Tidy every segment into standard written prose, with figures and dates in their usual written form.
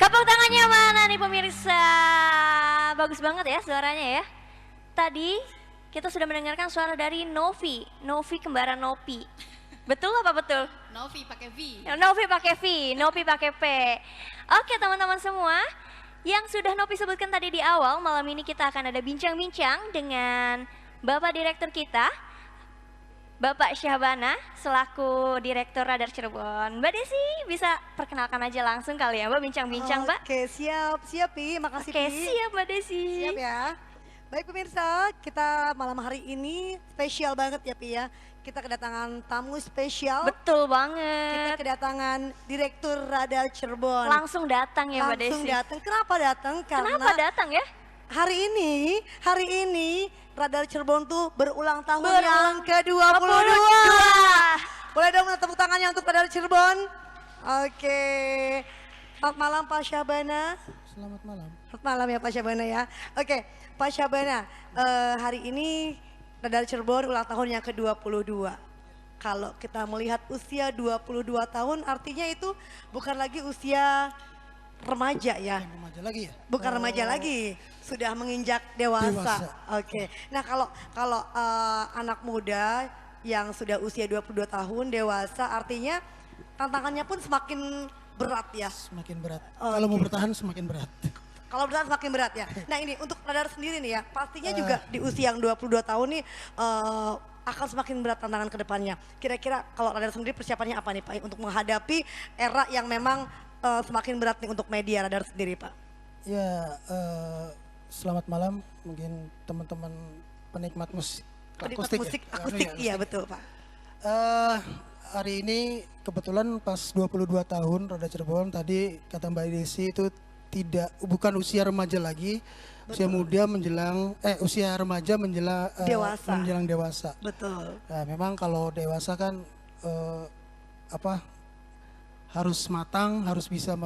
Tepuk tangannya mana nih pemirsa? Bagus banget ya suaranya ya. Tadi kita sudah mendengarkan suara dari Novi. Novi kembaran Nopi. Betul apa betul? Novi pakai V. Novi pakai V, Novi pakai P. Oke teman-teman semua, yang sudah Novi sebutkan tadi di awal, malam ini kita akan ada bincang-bincang dengan Bapak Direktur kita, Bapak Syahbana, selaku Direktur Radar Cirebon. Mbak Desi bisa perkenalkan aja langsung kali ya Mbak, bincang-bincang Mbak. Oke, siap Pi, makasih Oke, Pi. siap Mbak Desi. Siap ya. Baik pemirsa, kita malam hari ini spesial banget ya Pi ya. Kita kedatangan tamu spesial. Betul Kita banget. kedatangan Direktur Radar Cirebon. Langsung datang ya Mbak Desi. Langsung datang. Kenapa datang? Kenapa datang ya? hari ini Radar Cirebon tuh berulang tahun Berulang yang ke-22. Boleh dong tepuk tangannya untuk Radar Cirebon. Oke. Selamat malam Pak Syahbana. Selamat malam. Selamat malam ya Pak Syahbana ya. Oke, Pak Syahbana, hari ini Radar Cirebon ulang tahun yang ke-22. Kalau kita melihat usia 22 tahun artinya itu bukan lagi usia remaja ya. Yang remaja lagi ya? Bukan remaja lagi, sudah menginjak dewasa. Dewasa. Oke. Nah, kalau anak muda yang sudah usia 22 tahun dewasa artinya tantangannya pun semakin berat ya. Semakin berat. Oke. Kalau mau bertahan semakin berat. Kalau bertahan semakin berat ya. Nah ini untuk Radar sendiri nih ya, pastinya juga di usia yang 22 tahun nih akan semakin berat tantangan ke depannya. Kira-kira kalau Radar sendiri persiapannya apa nih Pak untuk menghadapi era yang memang semakin berat nih untuk media Radar sendiri Pak? Ya, selamat malam. Mungkin teman-teman penikmat musik Penikmat akustik, musik ya? akustik, iya Akustik. betul Pak. Hari ini kebetulan pas 22 tahun Radar Cirebon tadi kata Mbak Desi itu bukan usia remaja lagi, usia muda usia remaja menjelang Dewasa. menjelang dewasa. Betul. Nah, memang kalau dewasa kan harus matang, harus bisa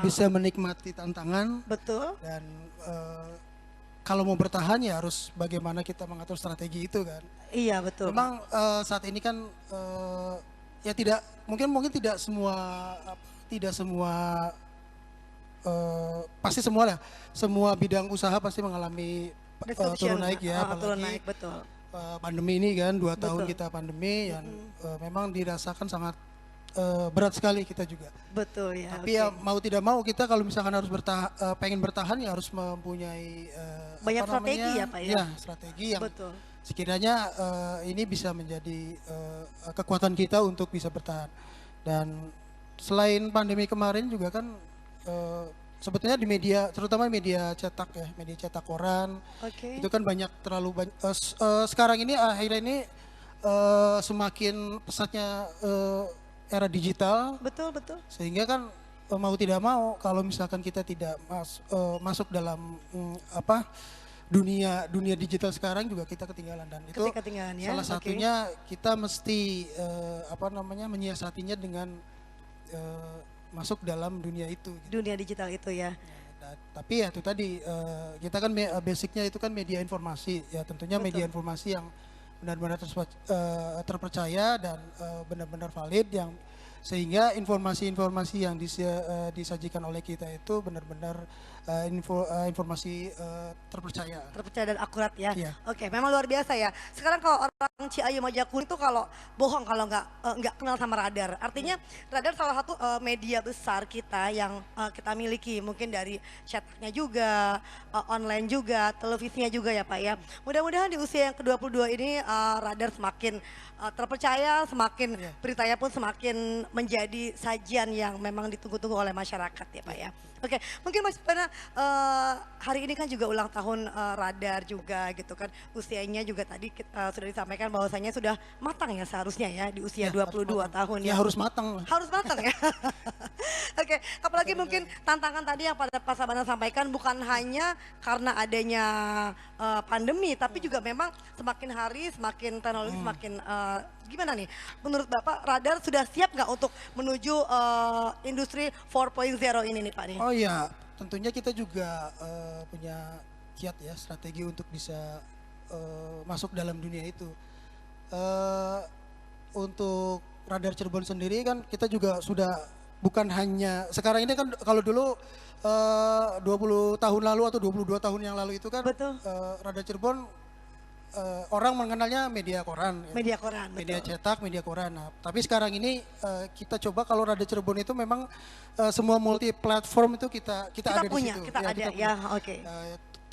bisa menikmati tantangan Betul. dan kalau mau bertahan ya harus bagaimana kita mengatur strategi itu kan. Iya betul. Memang saat ini kan ya mungkin tidak semua pasti semua lah, semua bidang usaha pasti mengalami turun naik ya, apalagi turun naik betul. pandemi ini kan 2 tahun Betul. kita pandemi yang memang dirasakan sangat berat sekali kita juga. Betul ya. Tapi ya mau tidak mau kita kalau misalkan harus pengen bertahan ya harus mempunyai Banyak strategi ya, Pak, ya? Iya, strategi yang Betul. sekiranya ini bisa menjadi kekuatan kita untuk bisa bertahan. Dan selain pandemi kemarin juga kan sebetulnya di media, terutama media cetak ya, media cetak koran, Oke. itu kan terlalu banyak. Sekarang ini akhirnya ini semakin pesatnya era digital, Betul betul. sehingga kan mau tidak mau kalau misalkan kita tidak masuk dalam dunia digital sekarang juga kita ketinggalan, dan itu Ketinggalan ya. salah Oke. satunya kita mesti menyiasatinya dengan masuk dalam dunia itu gitu. Dunia digital itu ya. Tapi ya itu tadi kita kan basicnya itu kan media informasi ya, tentunya Betul. media informasi yang benar-benar terpercaya dan benar-benar valid, yang sehingga informasi-informasi yang disajikan oleh kita itu benar-benar informasi terpercaya. Terpercaya dan akurat ya. Iya. Oke, memang luar biasa ya. Sekarang kalau orang Ciayu Majakuni itu kalau bohong kalau nggak kenal sama Radar. Artinya Radar salah satu media besar kita yang kita miliki, mungkin dari cetaknya juga, online juga, televisinya juga ya Pak ya. Mudah-mudahan di usia yang ke-22 ini Radar semakin terpercaya, semakin beritanya pun semakin menjadi sajian yang memang ditunggu-tunggu oleh masyarakat ya Pak ya. Oke, mungkin Mas Bana hari ini kan juga ulang tahun Radar juga gitu kan. Usianya juga tadi sudah disampaikan bahwasanya sudah matang ya seharusnya ya di usia 22 tahun Ya harus matang lah. harus matang ya. Oke, apalagi mungkin tantangan tadi yang pada Pak Sabana sampaikan bukan hanya karena adanya pandemi, tapi juga memang semakin hari semakin teknologi semakin gimana nih? Menurut Bapak Radar sudah siap nggak untuk menuju industri 4.0 ini nih Pak nih? Oh iya, tentunya kita juga punya kiat ya, strategi untuk bisa masuk dalam dunia itu. Untuk Radar Cirebon sendiri kan kita juga sudah bukan hanya sekarang ini kan kalau dulu 20 tahun lalu atau 22 tahun yang lalu itu kan Betul. Radar Cirebon orang mengenalnya media koran, ya. Media koran, Media betul. cetak, media koran. Nah, tapi sekarang ini kita coba kalau Radar Cirebon itu memang semua multi platform itu kita ada Punya, di situ. kita Ya, ada, kita ya, punya. oke.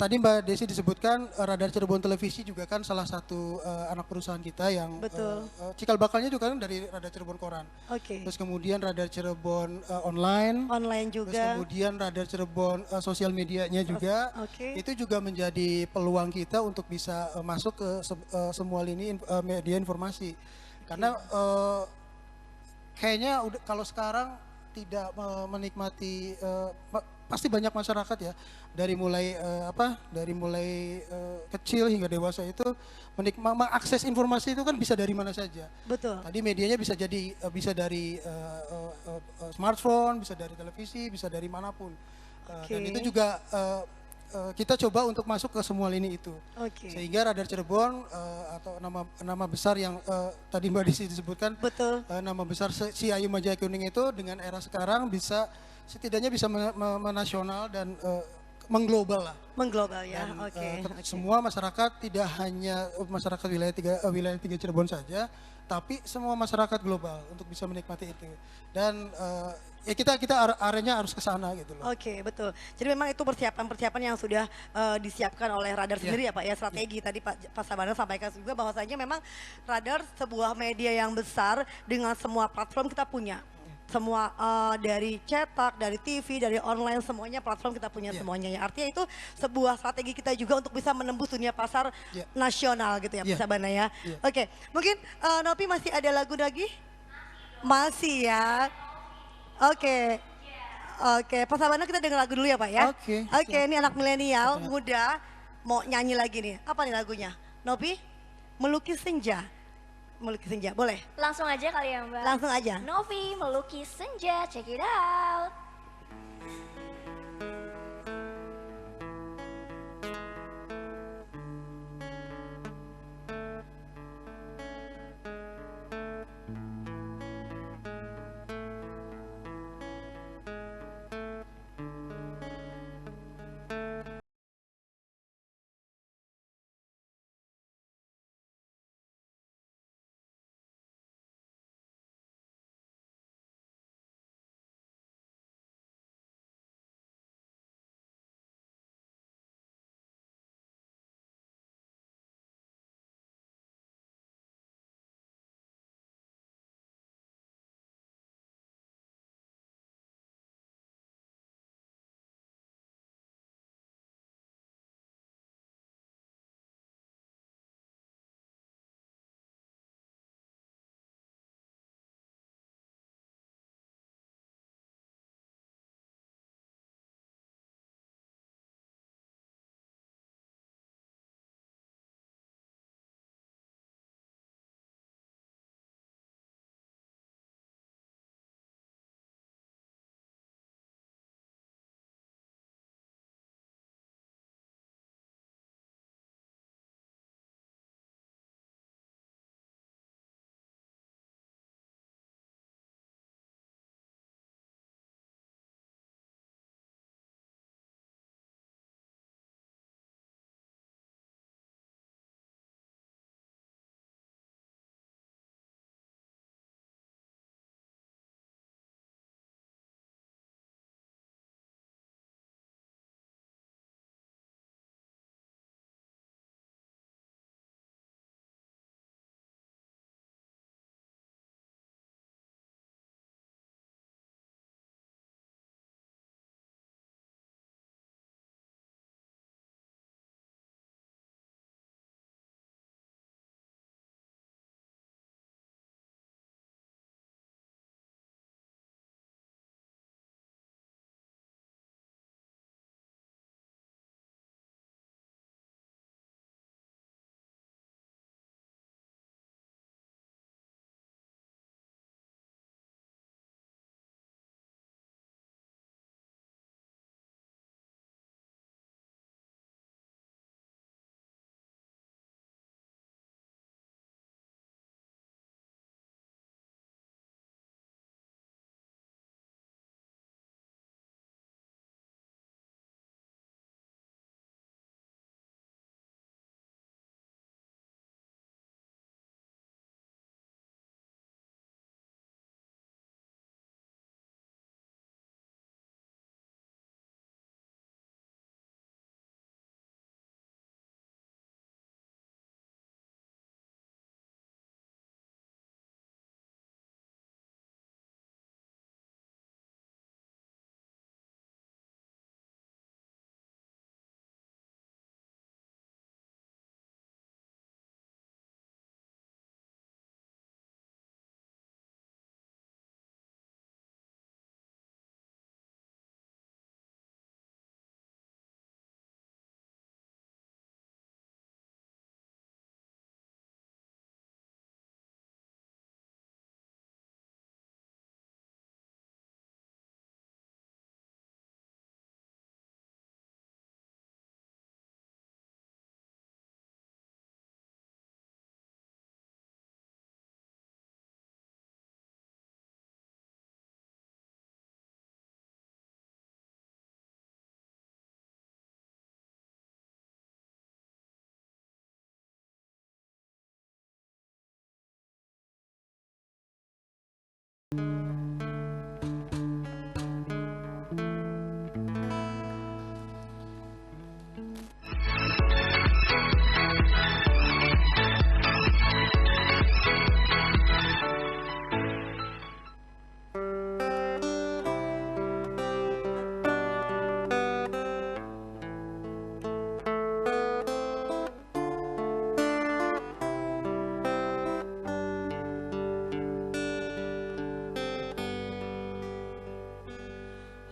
Tadi Mbak Desi disebutkan Radar Cirebon Televisi juga kan salah satu anak perusahaan kita yang Betul. cikal bakalnya juga kan dari Radar Cirebon Koran. Oke. Terus kemudian Radar Cirebon online. Online Terus juga. kemudian Radar Cirebon sosial medianya juga. Oke. Itu juga menjadi peluang kita untuk bisa masuk ke semua lini media informasi. Karena kayaknya kalau sekarang tidak menikmati pasti banyak masyarakat ya dari mulai kecil hingga dewasa itu mengakses informasi itu kan bisa dari mana saja. Betul. Tadi medianya bisa jadi bisa dari smartphone, bisa dari televisi, bisa dari manapun. Oke. Dan itu juga kita coba untuk masuk ke semua lini itu. Oke. Sehingga Radar Cirebon atau nama besar yang tadi Mbak Desi disebutkan, Betul. nama besar si Ayu Majaya Kuning itu dengan era sekarang bisa setidaknya bisa menasional dan mengglobal lah. Mengglobal ya, Dan, oke. Oke. semua masyarakat tidak hanya masyarakat wilayah tiga Cirebon saja, tapi semua masyarakat global untuk bisa menikmati itu. Dan ya kita arahnya harus ke sana gitu loh. Oke, betul. Jadi memang itu persiapan-persiapan yang sudah disiapkan oleh Radar Ya. sendiri ya Pak ya, strategi tadi Pak Sabana sampaikan juga bahwasanya memang Radar sebuah media yang besar dengan semua platform kita punya. Semua dari cetak, dari TV, dari online semuanya platform kita punya Ya. semuanya ya. Artinya itu sebuah strategi kita juga untuk bisa menembus dunia pasar Ya. nasional gitu ya Pak Ya. Sabana ya. Ya. Oke, mungkin Nopi masih ada lagu lagi? Masih ya. Oke. Oke, Pak Sabana kita dengar lagu dulu ya Pak ya. Oke, Oke, siap. ini anak milenial Siap. muda mau nyanyi lagi nih. Apa nih lagunya? Nopi? Melukis Senja. Melukis Senja, boleh? Langsung aja kali ya Mbak. Langsung aja. Novi melukis senja, check it out.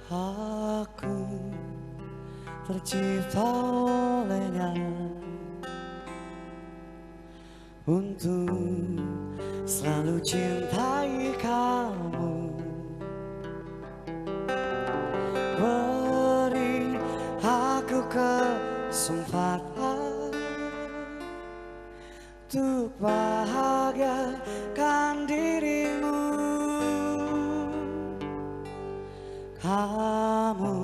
Aku tercipta olehnya untuk selalu cintai kamu. Beri aku kesempatan untuk bahagiakan dirimu. Kamu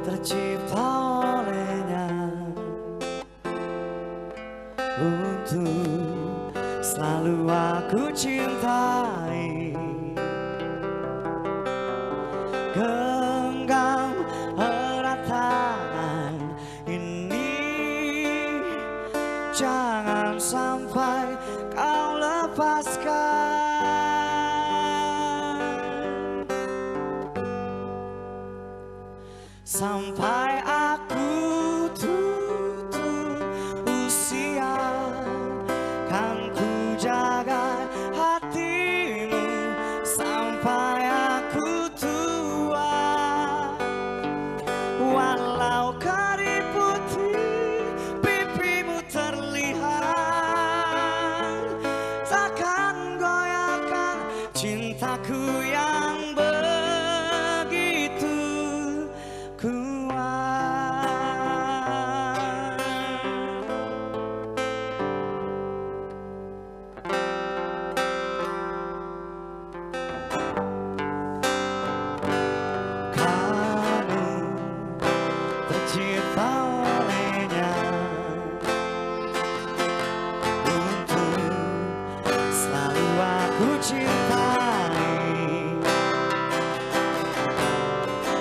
tercipta olehnya untuk selalu aku cintai. Genggam erat tangan ini, jangan sampai kau lepaskan. Sampai aku tutup usia, kan ku jaga hatimu sampai aku tua. Walau keriputih pipimu terlihat, takkan goyahkan cintaku yang begitu kuat. Kamu tercipta olehnya untuk selalu aku cintai.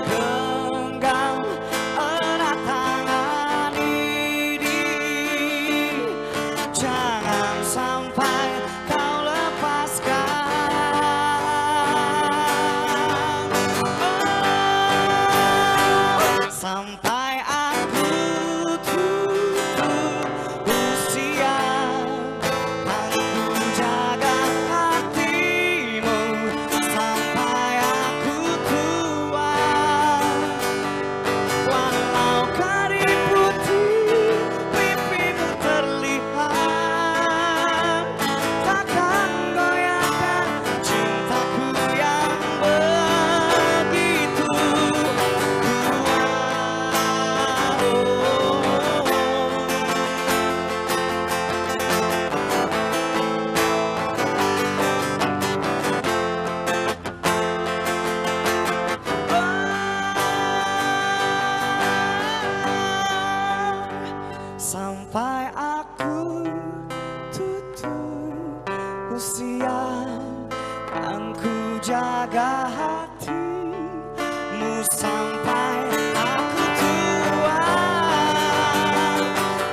Genggam erat tangan ini, jangan sampai kau lepaskan. Sampai aku tutup usia, kan ku jaga hatimu sampai aku tua. Walau keriputih pipimu terlihat, takkan goyahkan cintaku yang begitu kuat. Sampai aku tutup usia, kan ku jaga hatimu sampai aku tua.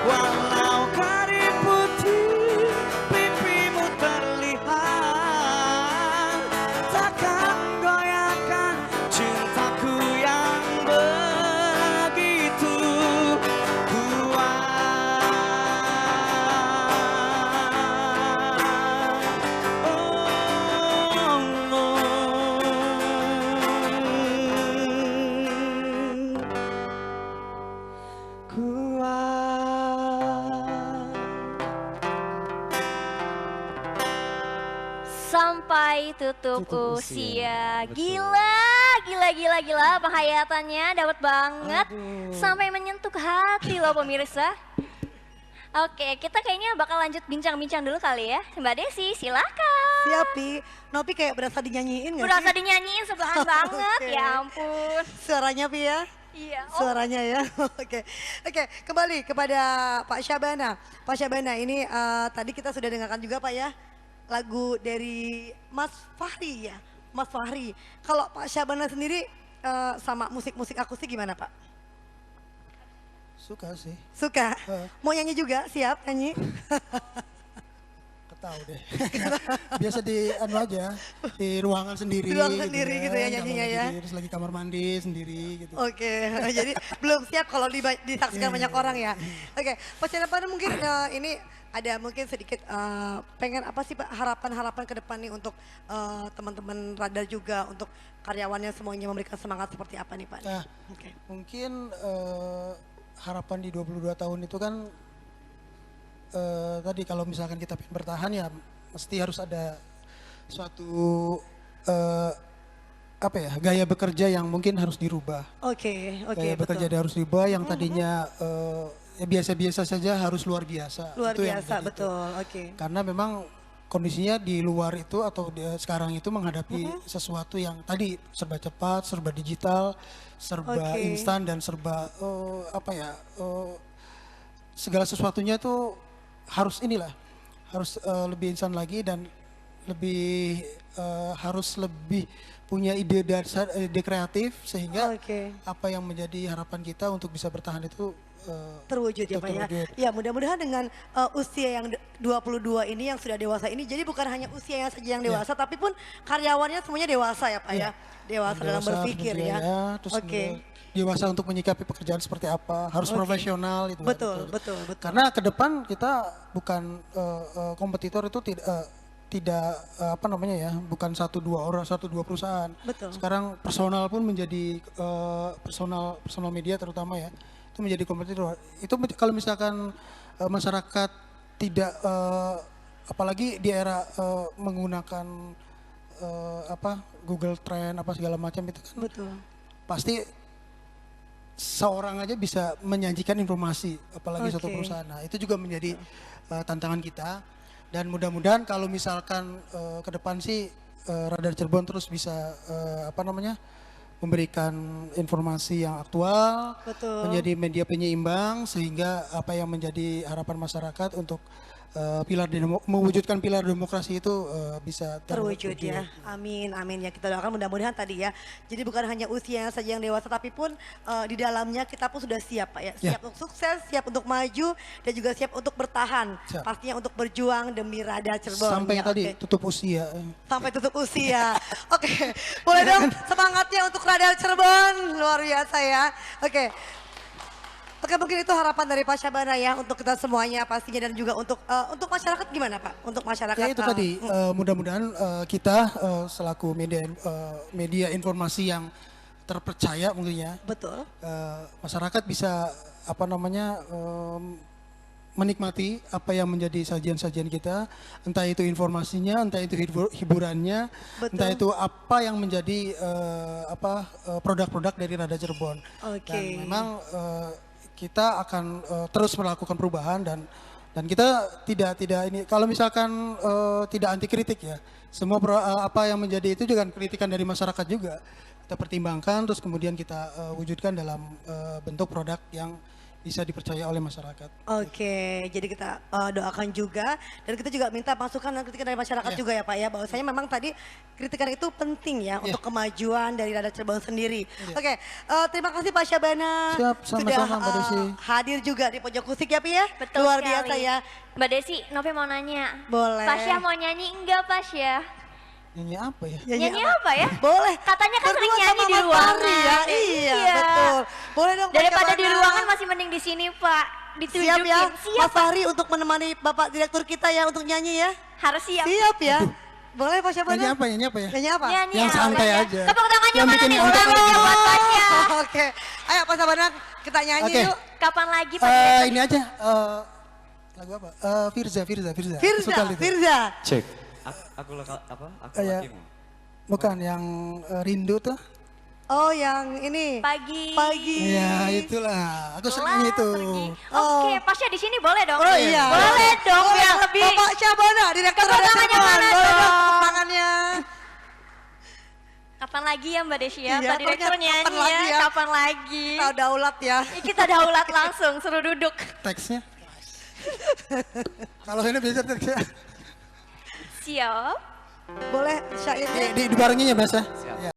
Walau keriputih pipimu terlihat, takkan goyahkan cintaku yang begitu kuat. Sampai tutup usia. Gila penghayatannya dapat banget. Sampai menyentuh hati loh pemirsa. Oke, kita kayaknya bakal lanjut bincang-bincang dulu kali ya. Mbak Desi, silakan. Siap, Pi. Nopi kayak berasa dinyanyiin gak sih? Berasa dinyanyiin sebelahan banget, Oke. ya ampun. Suaranya, Pi ya? Iya. Suaranya ya. Oke. Oke, kembali kepada Pak Syabana. Pak Syabana, ini tadi kita sudah dengarkan juga Pak ya. lagu dari Mas Fahri ya, Mas Fahri. Kalau Pak Syabana sendiri sama musik-musik akustik gimana Pak? Suka sih, Suka? Mau nyanyi juga? Siap nyanyi? ketahu deh. Biasa di anu aja, di ruangan sendiri. Di ruangan sendiri gitu ya kan. nyanyinya Kalau ya? lagi terus lagi kamar mandi sendiri gitu. Oke, jadi belum siap kalau disaksikan banyak orang ya. Oke, Pak Syabana mungkin ini ada mungkin sedikit pengen apa sih Pak harapan-harapan ke depan nih untuk teman-teman Radar juga untuk karyawannya semuanya memberikan semangat seperti apa nih Pak? Nah, Oke. mungkin harapan di 22 tahun itu kan tadi kalau misalkan kita pengen bertahan ya mesti harus ada suatu apa ya gaya bekerja yang mungkin harus dirubah. Oke, Gaya betul. bekerja harus dirubah yang tadinya ya biasa-biasa saja harus luar biasa. Luar Itu yang biasa, jadi itu. betul. Oke. Karena memang kondisinya di luar itu atau sekarang itu menghadapi sesuatu yang tadi serba cepat, serba digital, serba Oke. instan dan serba apa ya segala sesuatunya itu harus inilah harus lebih instan lagi dan lebih harus lebih punya ide dasar ide kreatif sehingga Oke. apa yang menjadi harapan kita untuk bisa bertahan itu Terwujud ya Pak ya. terwujud. Ya mudah-mudahan dengan usia yang 22 ini yang sudah dewasa ini jadi bukan hanya usia yang saja yang dewasa tapi pun karyawannya semuanya dewasa ya Pak ya. Dewasa dalam berpikir ya. Terus Oke. kemudian dewasa untuk menyikapi pekerjaan seperti apa, harus profesional itu. Betul, betul. Karena ke depan kita bukan kompetitor itu tidak apa namanya ya, bukan satu dua perusahaan. Betul. Sekarang personal pun menjadi personal media terutama ya, itu menjadi kompetitor. Itu kalau misalkan masyarakat tidak apalagi di era menggunakan apa Google Trend apa segala macam itu kan Betul. pasti seorang aja bisa menyajikan informasi apalagi satu Oke. perusahaan. Nah, itu juga menjadi tantangan kita. Dan mudah-mudahan kalau misalkan ke depan sih Radar Cirebon terus bisa apa namanya memberikan informasi yang aktual, Betul. menjadi media penyeimbang sehingga apa yang menjadi harapan masyarakat untuk mewujudkan pilar demokrasi itu bisa Terwujud ya. Amin, amin ya. Kita doakan mudah-mudahan tadi ya. Jadi bukan hanya usia saja yang dewasa tapi pun di dalamnya kita pun sudah siap Pak ya. Ya. Siap untuk sukses, siap untuk maju dan juga siap untuk bertahan. Siap. Pastinya untuk berjuang demi Radar Cirebon. sampai ya. yang tadi Oke. tutup usia. Sampai tutup usia. Oke, boleh dong semangatnya untuk Radar Cirebon. Luar biasa ya. Oke. Oke, mungkin itu harapan dari Pak Syabana ya untuk kita semuanya pastinya dan juga untuk masyarakat gimana Pak? Untuk masyarakat. Ya itu tadi mudah-mudahan kita selaku media informasi yang terpercaya mungkin ya Betul. masyarakat bisa apa namanya menikmati apa yang menjadi sajian-sajian kita, entah itu informasinya, entah itu hiburannya, Betul. entah itu apa yang menjadi produk-produk dari Radar Cirebon. Oke. Dan memang kita akan terus melakukan perubahan dan kita tidak ini kalau misalkan tidak anti kritik ya, semua apa yang menjadi itu juga kritikan dari masyarakat juga kita pertimbangkan terus kemudian kita wujudkan dalam bentuk produk yang bisa dipercaya oleh masyarakat. Oke, jadi kita doakan juga dan kita juga minta masukan dan kritikan dari masyarakat juga ya Pak ya. Bahwasanya memang tadi kritikan itu penting ya untuk kemajuan dari Radar Cirebon sendiri. Oke, terima kasih Pak Syabana Siap, sama-sama, sudah Mbak Desi. hadir juga di pojok musik ya Pi ya. Betul Luar sekali. biasa ya. Mbak Desi, Novi mau nanya. Boleh. Pasya mau nyanyi enggak Pasya? Nyanyi apa ya? Nyanyi apa ya? Boleh. Katanya kan sering Berdua nyanyi sama di Mas ruangan. Fahri ya. Iya, betul. Boleh dong Pak Daripada di Syabana. ruangan masih mending di sini Pak. Ditunjukin. Siap ya, Siap, Mas Fahri untuk menemani Bapak Direktur kita ya untuk nyanyi ya. harus siap. Siap ya. Boleh Pak Syabana? Nyanyi apa? Nyanyi apa ya? Nyanyi apa? Nyanyi Yang apa santai ya? aja. Tepuk tangannya Yang mana bikin nih? nyantai. Tangannya buat Pasya. Oke, ayo Pak Syabana kita nyanyi Oke. yuk. Kapan lagi Pak Direktur? Ini aja lagu apa? Firza. Firza, Suka itu. Firza. Cek. Aku lokal apa? Aku Ya. lakimu. Bukan yang rindu tuh. Oh yang ini. Pagi. Pagi. Ya itulah, aku Telah senang itu. pergi. Oh. Oke, Pasya di sini boleh dong? Oh iya. Boleh dong Boleh. biar lebih. Bapak Syabana, Direktur Tepuk Radar tangannya Cirebon. mana Boleh dong dong? tepuk tangannya. Kapan lagi ya Mbak Desi ya? Iya, Pak Direktur pokoknya nyanyi kapan lagi ya? ya? Kapan lagi? Kita daulat ya. Kita daulat langsung, suruh duduk. Teksnya. Kalau ini bisa teksnya. Siap. Boleh syairnya? Dibarengin ya Mas ya? Siap. Ya.